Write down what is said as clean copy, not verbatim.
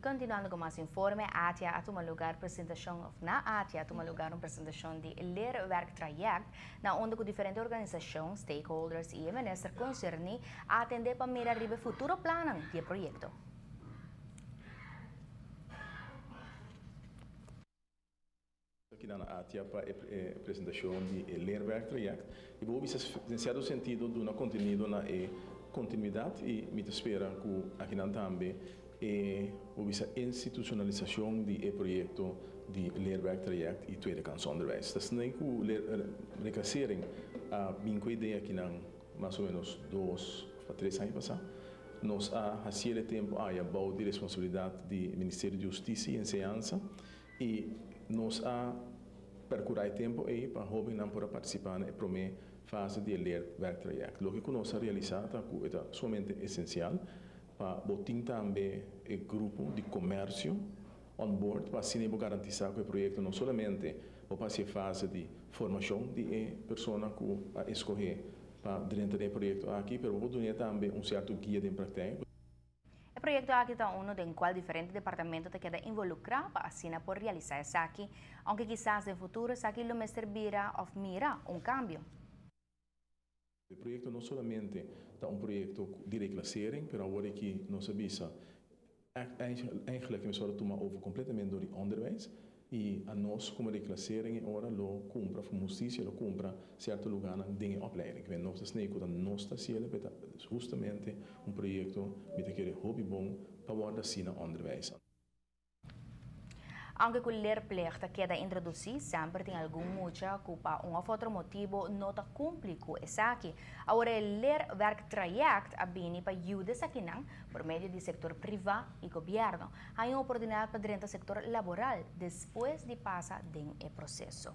continuando com mais informe, até a tomar lugar apresentação na até a tomar lugar uma apresentação de leerwerktraject na onde com diferentes organizações, stakeholders e minister concerni a atender para mirar ribe futuro plano de projeto. Aqui na ATIA para a apresentação de leerwerktraject e vou bisa em certo sentido do contenido na continuidade e me espera que aqui na também vou bisa institucionalização de projeto de leerwerktraject e tweede kans onderwijs. Dat is nem que reclassering bem com ideia aqui na mais ou menos 2 a 3 anos passar. Nós há certo tempo há a de responsabilidade do Ministério de Justiça e Enseñanza e nós há percorrer tempo aí para jovens não poder participar na primeira fase de leerwerktraject. O que nós realizamos é somente essencial para botar também o grupo de comércio on board para assim garantizar que o projeto não somente vai passar a fase de formação de pessoa que a escolher para dentro do projeto aqui, mas vou dar também certo guia de prática. O projeto aqui está uno de qual diferentes departamentos te queda involucrado para assim por realizar isso aqui, aunque quizás no futuro isso aqui lo servirá ou mira cambio. O projeto não somente é projeto de reclassering, mas agora que nós sabemos eigenlijk we zouden tomar over completamente do onderwijs e a nós como reclassering agora lo compra para justiça, lo compra certo lugar na dinge opleiding. We nós das neko dan nós das cielo beta justamente projeto met aquele hobby bom para guarda sina onderwijs. Aunque o leerplicht queda introduzir, sempre tem algum mucha culpa um ou outro motivo não está cumprir com isso aqui. Agora, o leerwerktraject abini para ajudar aqui por meio do setor privado e governo. Há uma oportunidade para dentro do setor laboral depois de passar do processo.